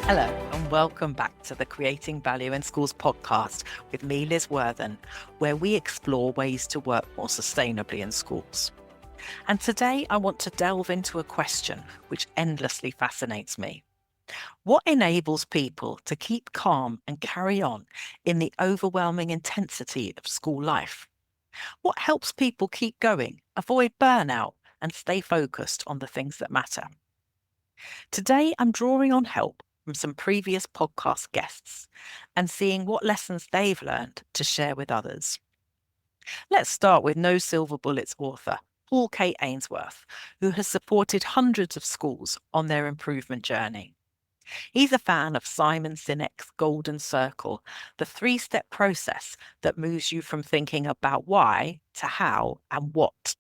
Hello and welcome back to the Creating Value in Schools podcast with me, Liz Worthen, where we explore ways to work more sustainably in schools. And today I want to delve into a question which endlessly fascinates me. What enables people to keep calm and carry on in the overwhelming intensity of school life? What helps people keep going, avoid burnout, and stay focused on the things that matter? Today I'm drawing on help from some previous podcast guests and seeing what lessons they've learned to share with others. Let's start with No Silver Bullets author, Paul K. Ainsworth, who has supported hundreds of schools on their improvement journey. He's a fan of Simon Sinek's Golden Circle, the three-step process that moves you from thinking about why to how and what.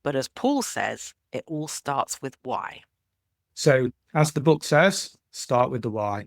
But as Paul says, it all starts with why. So, as the book says, start with the why.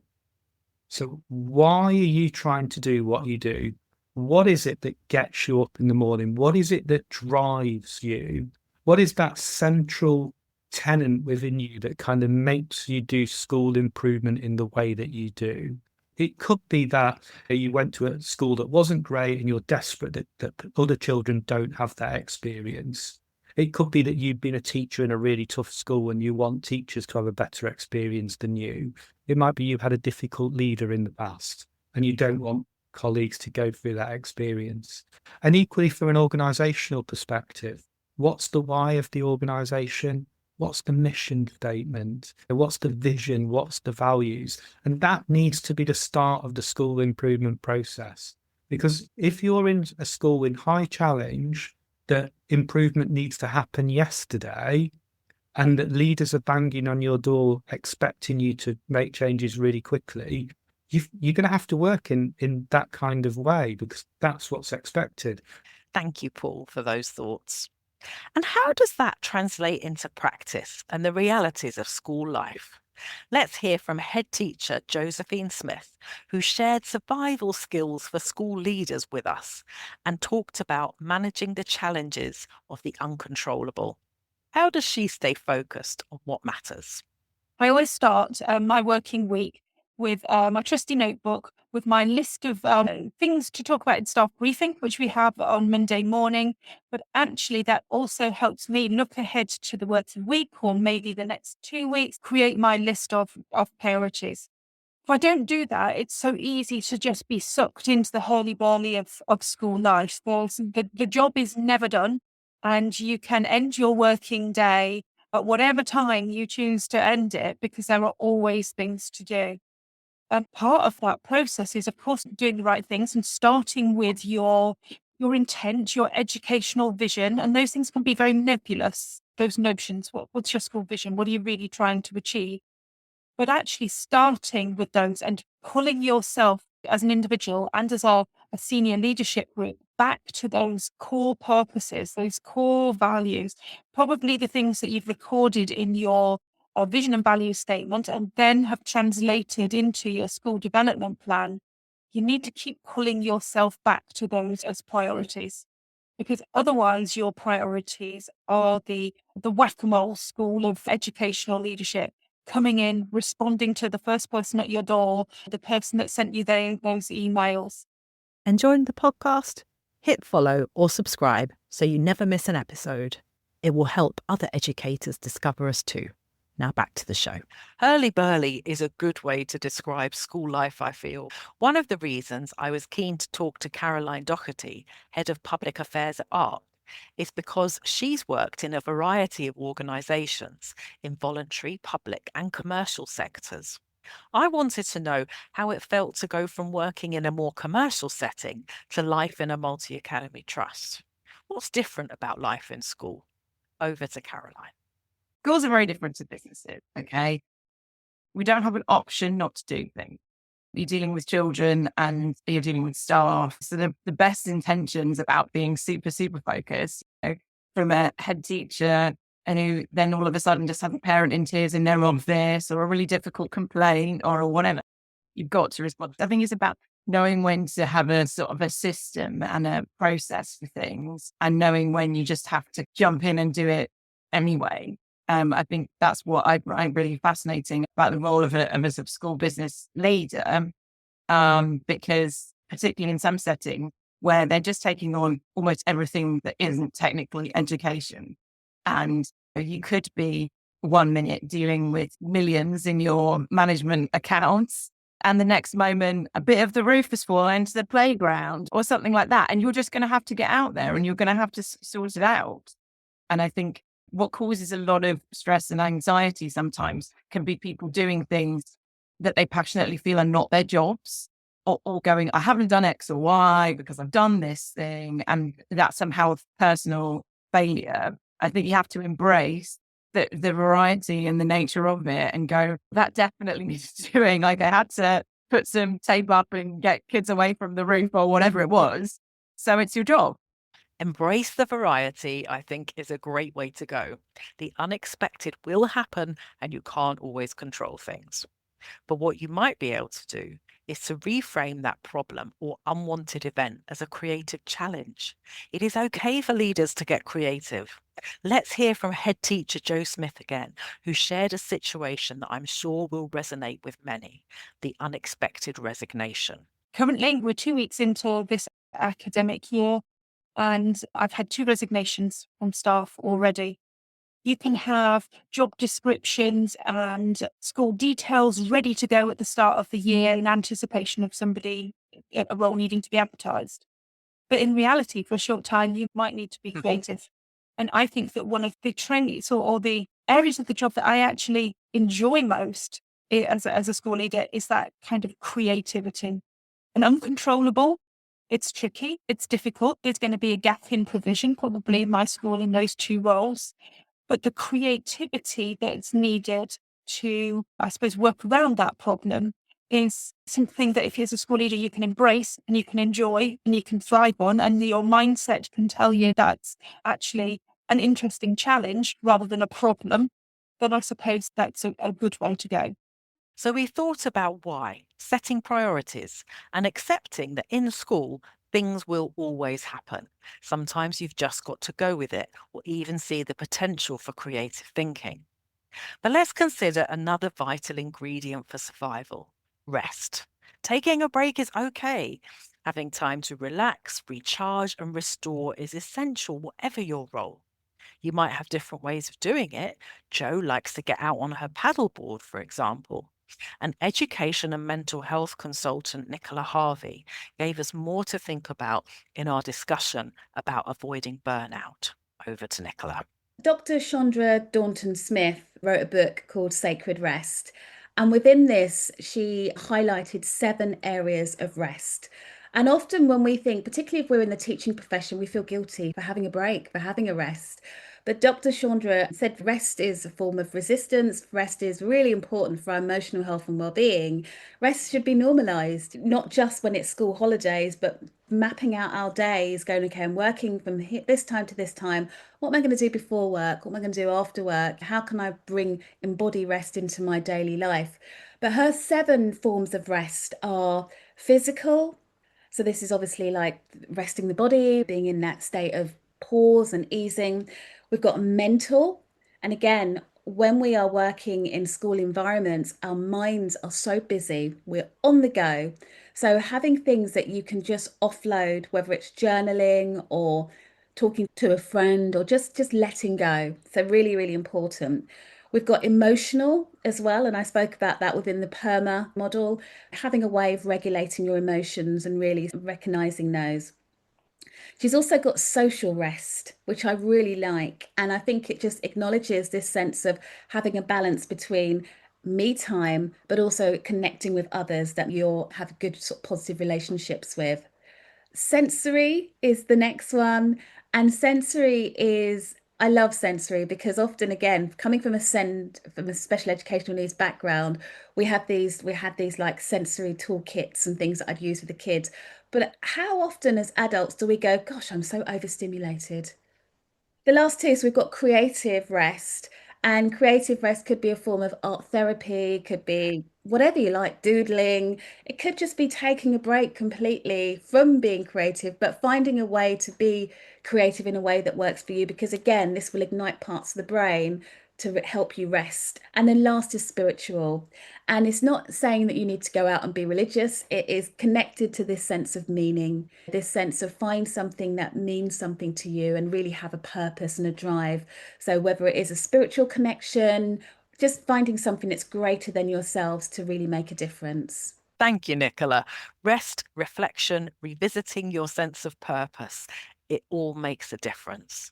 So, why are you trying to do what you do? What is it that gets you up in the morning? What is it that drives you? What is that central tenet within you that kind of makes you do school improvement in the way that you do? It could be that you went to a school that wasn't great and you're desperate that other children don't have that experience. It could be that you've been a teacher in a really tough school and you want teachers to have a better experience than you. It might be you've had a difficult leader in the past and you don't want colleagues to go through that experience. And equally, from an organisational perspective, what's the why of the organisation? What's the mission statement? What's the vision? What's the values? And that needs to be the start of the school improvement process. Because if you're in a school in high challenge, that improvement needs to happen yesterday, and that leaders are banging on your door expecting you to make changes really quickly, you're going to have to work in that kind of way because that's what's expected. Thank you, Paul, for those thoughts. And how does that translate into practice and the realities of school life? Let's hear from head teacher Josephine Smith, who shared survival skills for school leaders with us and talked about managing the challenges of the uncontrollable. How does she stay focused on what matters? I always start my working week with my trusty notebook with my list of things to talk about in staff briefing, which we have on Monday morning. But actually, that also helps me look ahead to the working week or maybe the next 2 weeks, create my list of priorities. If I don't do that, it's so easy to just be sucked into the hurly-burly of school life. Well, the job is never done, and you can end your working day at whatever time you choose to end it, because there are always things to do. And part of that process is, of course, doing the right things and starting with your intent, your educational vision. And those things can be very nebulous, those notions. What's your school vision? What are you really trying to achieve? But actually starting with those and pulling yourself as an individual and as a senior leadership group back to those core purposes, those core values, probably the things that you've recorded in your vision and value statement and then have translated into your school development plan. You need to keep pulling yourself back to those as priorities, because otherwise your priorities are the whack-a-mole school of educational leadership, coming in, responding to the first person at your door, the person that sent you those emails. Enjoying the podcast? Hit follow or subscribe so you never miss an episode. It will help other educators discover us too. Now back to the show. Hurly-burly is a good way to describe school life, I feel. One of the reasons I was keen to talk to Caroline Doherty, Head of Public Affairs at ARC, is because she's worked in a variety of organisations in voluntary, public and commercial sectors. I wanted to know how it felt to go from working in a more commercial setting to life in a multi-academy trust. What's different about life in school? Over to Caroline. Schools are very different to businesses, okay? We don't have an option not to do things. You're dealing with children and you're dealing with staff. So the best intentions about being super, super focused, from a head teacher and who then all of a sudden just have a parent in tears in their office or a really difficult complaint or whatever, you've got to respond. I think it's about knowing when to have a sort of a system and a process for things and knowing when you just have to jump in and do it anyway. I think that's what I find really fascinating about the role of a sort of school business leader, because particularly in some settings where they're just taking on almost everything that isn't technically education. And you could be 1 minute dealing with millions in your management accounts, and the next moment, a bit of the roof has fallen to the playground or something like that. And you're just going to have to get out there and you're going to have to sort it out. And I think what causes a lot of stress and anxiety sometimes can be people doing things that they passionately feel are not their jobs, or going, I haven't done X or Y because I've done this thing. And that's somehow a personal failure. I think you have to embrace the variety and the nature of it and go, that definitely needs doing. Like, I had to put some tape up and get kids away from the roof or whatever it was. So it's your job. Embrace the variety, I think, is a great way to go. The unexpected will happen and you can't always control things. But what you might be able to do is to reframe that problem or unwanted event as a creative challenge. It is okay for leaders to get creative. Let's hear from head teacher Jo Smith again, who shared a situation that I'm sure will resonate with many: the unexpected resignation. Currently, we're 2 weeks into this academic year, and I've had 2 resignations from staff already. You can have job descriptions and school details ready to go at the start of the year in anticipation of somebody, a role needing to be advertised. But in reality, for a short time, you might need to be creative. And I think that one of the traits or the areas of the job that I actually enjoy most as a school leader is that kind of creativity and uncontrollable. It's tricky. It's difficult. There's going to be a gap in provision, probably in my school, in those 2 roles. But the creativity that's needed to, I suppose, work around that problem is something that if you're a school leader, you can embrace and you can enjoy and you can thrive on. And your mindset can tell you that's actually an interesting challenge rather than a problem. Then I suppose that's a good way to go. So we thought about why, setting priorities, and accepting that in school, things will always happen. Sometimes you've just got to go with it or even see the potential for creative thinking. But let's consider another vital ingredient for survival: rest. Taking a break is okay. Having time to relax, recharge, and restore is essential, whatever your role. You might have different ways of doing it. Jo likes to get out on her paddleboard, for example. And education and mental health consultant Nicola Harvey gave us more to think about in our discussion about avoiding burnout. Over to Nicola. Dr. Chandra Daunton Smith wrote a book called Sacred Rest. And within this, she highlighted 7 areas of rest. And often when we think, particularly if we're in the teaching profession, we feel guilty for having a break, for having a rest. But Dr. Chandra said rest is a form of resistance. Rest is really important for our emotional health and well-being. Rest should be normalized, not just when it's school holidays, but mapping out our days, going, okay, I'm working from this time to this time. What am I going to do before work? What am I going to do after work? How can I embody rest into my daily life? But her 7 forms of rest are physical. So this is obviously like resting the body, being in that state of pause and easing. We've got mental. And again, when we are working in school environments, our minds are so busy, we're on the go. So having things that you can just offload, whether it's journaling or talking to a friend or just letting go. So really, really important. We've got emotional as well. And I spoke about that within the PERMA model, having a way of regulating your emotions and really recognizing those. She's also got social rest, which I really like. And I think it just acknowledges this sense of having a balance between me time, but also connecting with others that you'll have good sort of positive relationships with. Sensory is the next one. And sensory is, I love sensory because often, again, coming from a special educational needs background, we had these like sensory toolkits and things that I'd use with the kids. But how often as adults do we go, gosh, I'm so overstimulated? The last 2, so we've got creative rest. And creative rest could be a form of art therapy, could be whatever you like, doodling. It could just be taking a break completely from being creative, but finding a way to be creative in a way that works for you. Because again, this will ignite parts of the brain to help you rest. And then last is spiritual. And it's not saying that you need to go out and be religious. It is connected to this sense of meaning, this sense of find something that means something to you and really have a purpose and a drive. So whether it is a spiritual connection, just finding something that's greater than yourselves to really make a difference. Thank you, Nicola. Rest, reflection, revisiting your sense of purpose. It all makes a difference.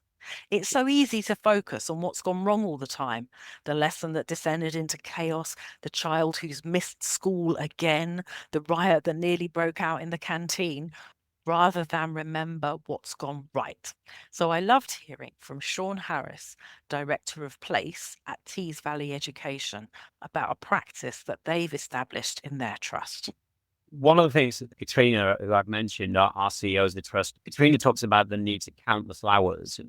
It's so easy to focus on what's gone wrong all the time. The lesson that descended into chaos, the child who's missed school again, the riot that nearly broke out in the canteen, rather than remember what's gone right. So I loved hearing from Sean Harris, Director of Place at Tees Valley Education, about a practice that they've established in their trust. One of the things that Katrina, who I've mentioned, our CEO of the trust, Katrina talks about the need to count the flowers.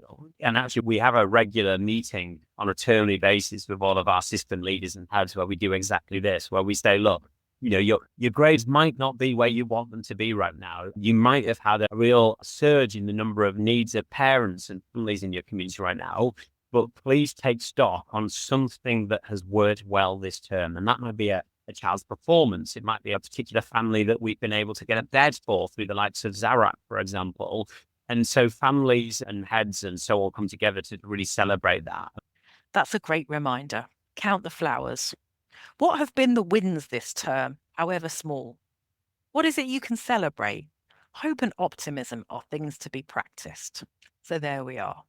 And actually, we have a regular meeting on a termly basis with all of our system leaders and heads where we do exactly this, where we say, look, your grades might not be where you want them to be right now. You might have had a real surge in the number of needs of parents and families in your community right now, but please take stock on something that has worked well this term. And that might be a child's performance. It might be a particular family that we've been able to get a bed for through the likes of Zarak, for example. And so families and heads and so all come together to really celebrate that. That's a great reminder. Count the flowers. What have been the wins this term, however small? What is it you can celebrate? Hope and optimism are things to be practiced. So there we are.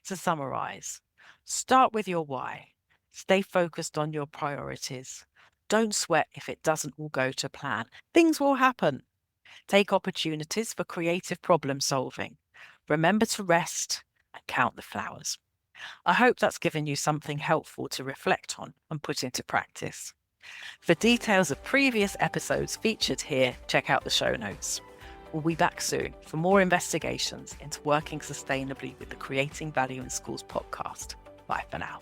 To summarize, start with your why. Stay focused on your priorities. Don't sweat if it doesn't all go to plan. Things will happen. Take opportunities for creative problem solving. Remember to rest and count the flowers. I hope that's given you something helpful to reflect on and put into practice. For details of previous episodes featured here, check out the show notes. We'll be back soon for more investigations into working sustainably with the Creating Value in Schools podcast. Bye for now.